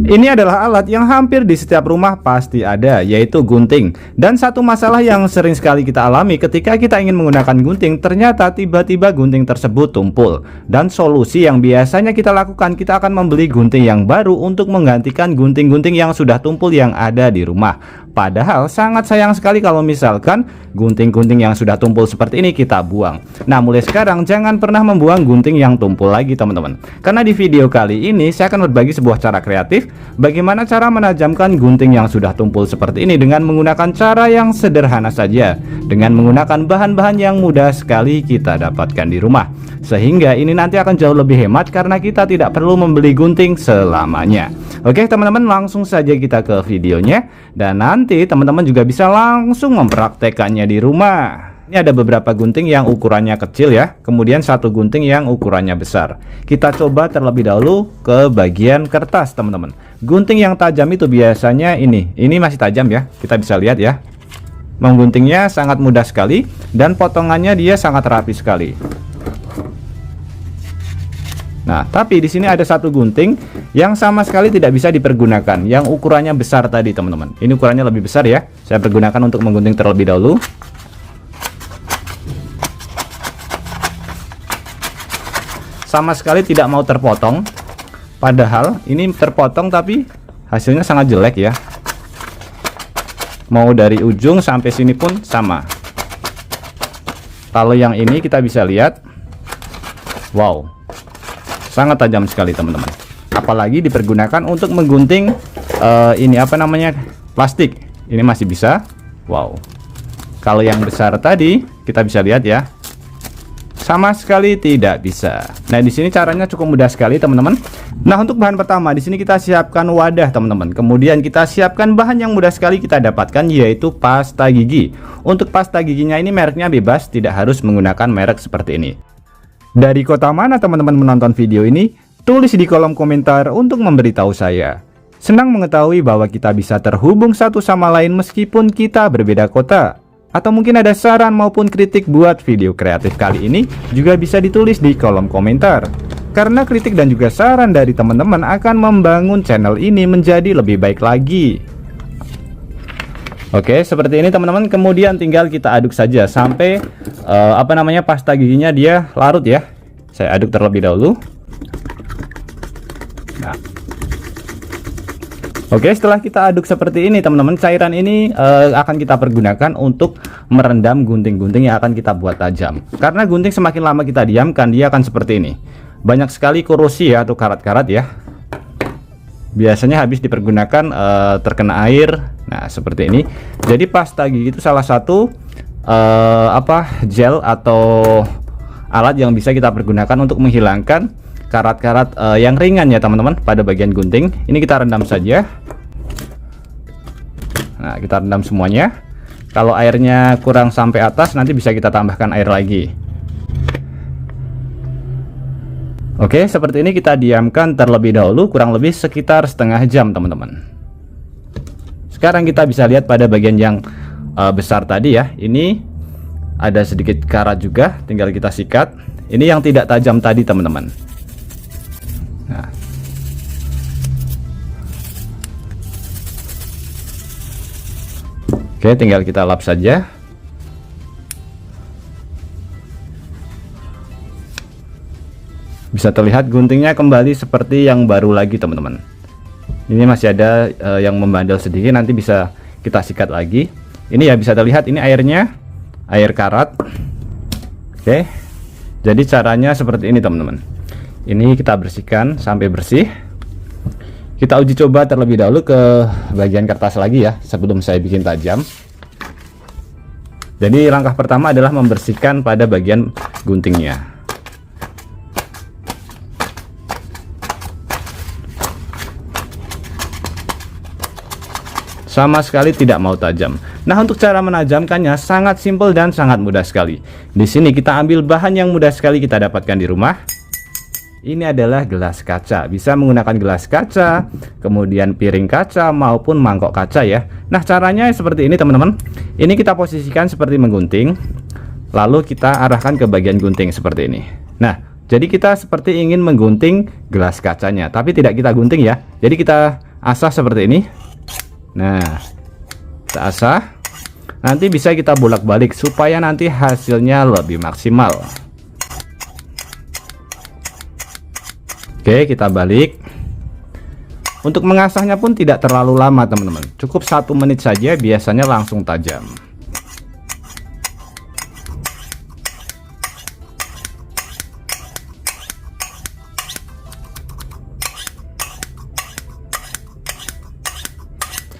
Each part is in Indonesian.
Ini adalah alat yang hampir di setiap rumah pasti ada, yaitu gunting. Dan satu masalah yang sering sekali kita alami ketika kita ingin menggunakan gunting, ternyata tiba-tiba gunting tersebut tumpul. Dan solusi yang biasanya kita lakukan, kita akan membeli gunting yang baru untuk menggantikan gunting-gunting yang sudah tumpul yang ada di rumah. Padahal sangat sayang sekali kalau misalkan gunting-gunting yang sudah tumpul seperti ini kita buang. Nah, mulai sekarang jangan pernah membuang gunting yang tumpul lagi teman-teman. Karena di video kali ini saya akan berbagi sebuah cara kreatif bagaimana cara menajamkan gunting yang sudah tumpul seperti ini dengan menggunakan cara yang sederhana saja, dengan menggunakan bahan-bahan yang mudah sekali kita dapatkan di rumah. Sehingga ini nanti akan jauh lebih hemat karena kita tidak perlu membeli gunting selamanya. Oke teman-teman, langsung saja kita ke videonya. Dan nanti teman-teman juga bisa langsung mempraktekannya di rumah. Ini ada beberapa gunting yang ukurannya kecil ya, kemudian satu gunting yang ukurannya besar. Kita coba terlebih dahulu ke bagian kertas teman-teman. Gunting yang tajam itu biasanya ini masih tajam ya, kita bisa lihat ya. Mengguntingnya sangat mudah sekali dan potongannya dia sangat rapi sekali. Nah, tapi di sini ada satu gunting yang sama sekali tidak bisa dipergunakan, yang ukurannya besar tadi teman-teman. Ini ukurannya lebih besar ya. Saya pergunakan untuk menggunting terlebih dahulu. Sama sekali tidak mau terpotong. Padahal ini terpotong tapi hasilnya sangat jelek ya. Mau dari ujung sampai sini pun sama. Kalau yang ini kita bisa lihat, wow, sangat tajam sekali teman-teman. Apalagi dipergunakan untuk menggunting ini apa namanya, plastik. Ini masih bisa. Wow. Kalau yang besar tadi kita bisa lihat ya, sama sekali tidak bisa. Nah, di sini caranya cukup mudah sekali teman-teman. Nah, untuk bahan pertama di sini kita siapkan wadah teman-teman. Kemudian kita siapkan bahan yang mudah sekali kita dapatkan, yaitu pasta gigi. Untuk pasta giginya ini mereknya bebas, tidak harus menggunakan merek seperti ini. Dari kota mana teman-teman menonton video ini? Tulis di kolom komentar untuk memberitahu saya. Senang mengetahui bahwa kita bisa terhubung satu sama lain meskipun kita berbeda kota. Atau mungkin ada saran maupun kritik buat video kreatif kali ini juga bisa ditulis di kolom komentar. Karena kritik dan juga saran dari teman-teman akan membangun channel ini menjadi lebih baik lagi. Oke, seperti ini teman-teman. Kemudian tinggal kita aduk saja sampai pasta giginya dia larut ya. Saya aduk terlebih dahulu. Nah, oke, setelah kita aduk seperti ini teman-teman, cairan ini akan kita pergunakan untuk merendam gunting-gunting yang akan kita buat tajam. Karena gunting semakin lama kita diamkan, dia akan seperti ini. Banyak sekali korosi ya, atau karat-karat ya. Biasanya habis dipergunakan terkena air. Nah, seperti ini. Jadi pasta gigi itu salah satu gel atau alat yang bisa kita pergunakan untuk menghilangkan karat-karat yang ringan ya teman-teman pada bagian gunting. Ini kita rendam saja. Nah, kita rendam semuanya. Kalau airnya kurang sampai atas, nanti bisa kita tambahkan air lagi. Oke, seperti ini kita diamkan terlebih dahulu kurang lebih sekitar setengah jam teman-teman. Sekarang kita bisa lihat pada bagian yang besar tadi ya. Ini ada sedikit karat juga, tinggal kita sikat. Ini yang tidak tajam tadi teman-teman. Nah, oke, tinggal kita lap saja. Bisa terlihat guntingnya kembali seperti yang baru lagi teman-teman. Ini masih ada yang membandel sedikit, nanti bisa kita sikat lagi. Ini ya bisa terlihat ini airnya, air karat. Oke, jadi caranya seperti ini teman-teman. Ini kita bersihkan sampai bersih. Kita uji coba terlebih dahulu ke bagian kertas lagi ya, sebelum saya bikin tajam. Jadi langkah pertama adalah membersihkan pada bagian guntingnya. Sama sekali tidak mau tajam. Nah, untuk cara menajamkannya sangat simpel dan sangat mudah sekali. Di sini kita ambil bahan yang mudah sekali kita dapatkan di rumah. Ini adalah gelas kaca. Bisa menggunakan gelas kaca, kemudian piring kaca maupun mangkok kaca ya. Nah, caranya seperti ini teman-teman. Ini kita posisikan seperti menggunting, lalu kita arahkan ke bagian gunting seperti ini. Nah, jadi kita seperti ingin menggunting gelas kacanya, tapi tidak kita gunting ya. Jadi kita asah seperti ini. Nah, kita asah. Nanti bisa kita bolak-balik supaya nanti hasilnya lebih maksimal. Oke, kita balik. Untuk mengasahnya pun tidak terlalu lama teman-teman, cukup 1 menit saja, biasanya langsung tajam.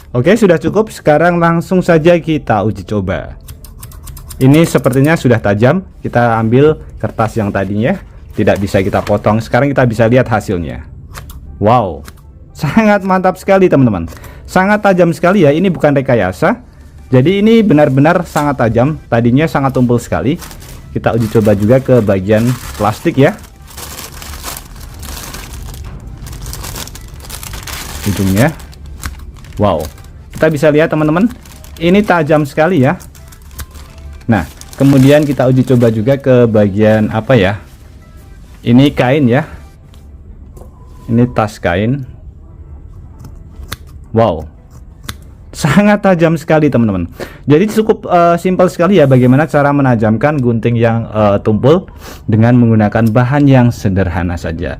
Oke, sudah cukup. Sekarang langsung saja kita uji coba. Ini sepertinya sudah tajam. Kita ambil kertas yang tadinya tidak bisa kita potong. Sekarang kita bisa lihat hasilnya. Wow, sangat mantap sekali teman-teman. Sangat tajam sekali ya. Ini bukan rekayasa. Jadi ini benar-benar sangat tajam. Tadinya sangat tumpul sekali. Kita uji coba juga ke bagian plastik ya. Ujungnya. Wow, kita bisa lihat teman-teman, ini tajam sekali ya. Nah, kemudian kita uji coba juga ke bagian apa ya, ini kain ya, ini tas kain. Wow, sangat tajam sekali teman-teman. Jadi cukup simpel sekali ya bagaimana cara menajamkan gunting yang tumpul dengan menggunakan bahan yang sederhana saja.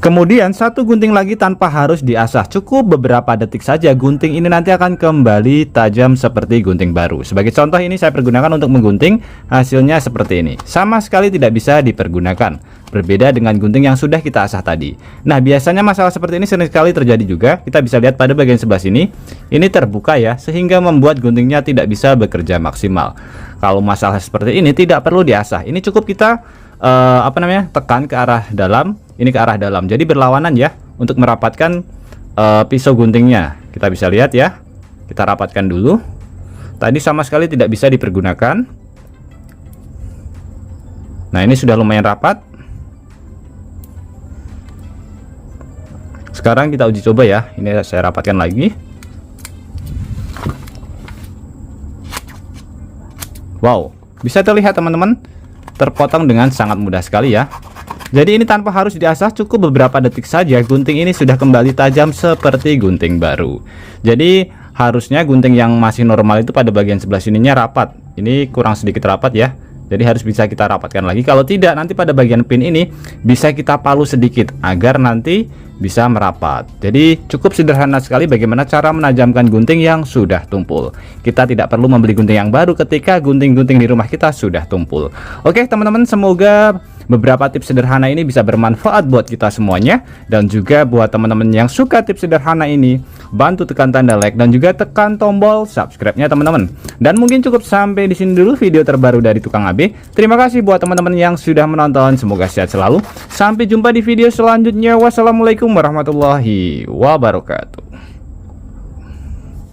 Kemudian satu gunting lagi tanpa harus diasah, cukup beberapa detik saja gunting ini nanti akan kembali tajam seperti gunting baru. Sebagai contoh ini saya pergunakan untuk menggunting, hasilnya seperti ini, sama sekali tidak bisa dipergunakan, berbeda dengan gunting yang sudah kita asah tadi. Nah, biasanya masalah seperti ini sering sekali terjadi juga. Kita bisa lihat pada bagian sebelah sini, ini terbuka ya, sehingga membuat guntingnya tidak bisa bekerja maksimal. Kalau masalah seperti ini tidak perlu diasah, ini cukup kita tekan ke arah dalam, ini ke arah dalam, jadi berlawanan ya untuk merapatkan pisau guntingnya. Kita bisa lihat ya, kita rapatkan dulu. Tadi sama sekali tidak bisa dipergunakan. Nah, ini sudah lumayan rapat. Sekarang kita uji coba ya, ini saya rapatkan lagi. Wow, bisa terlihat teman-teman, terpotong dengan sangat mudah sekali ya. Jadi ini tanpa harus diasah, cukup beberapa detik saja gunting ini sudah kembali tajam seperti gunting baru. Jadi harusnya gunting yang masih normal itu pada bagian sebelah sininya rapat. Ini kurang sedikit rapat ya. Jadi harus bisa kita rapatkan lagi. Kalau tidak, nanti pada bagian pin ini bisa kita palu sedikit agar nanti bisa merapat. Jadi cukup sederhana sekali bagaimana cara menajamkan gunting yang sudah tumpul. Kita tidak perlu membeli gunting yang baru ketika gunting-gunting di rumah kita sudah tumpul. Oke teman-teman, semoga beberapa tips sederhana ini bisa bermanfaat buat kita semuanya. Dan juga buat teman-teman yang suka tips sederhana ini, bantu tekan tanda like dan juga tekan tombol subscribe-nya teman-teman. Dan mungkin cukup sampai di sini dulu video terbaru dari Tukang AB. Terima kasih buat teman-teman yang sudah menonton. Semoga sehat selalu. Sampai jumpa di video selanjutnya. Wassalamualaikum warahmatullahi wabarakatuh.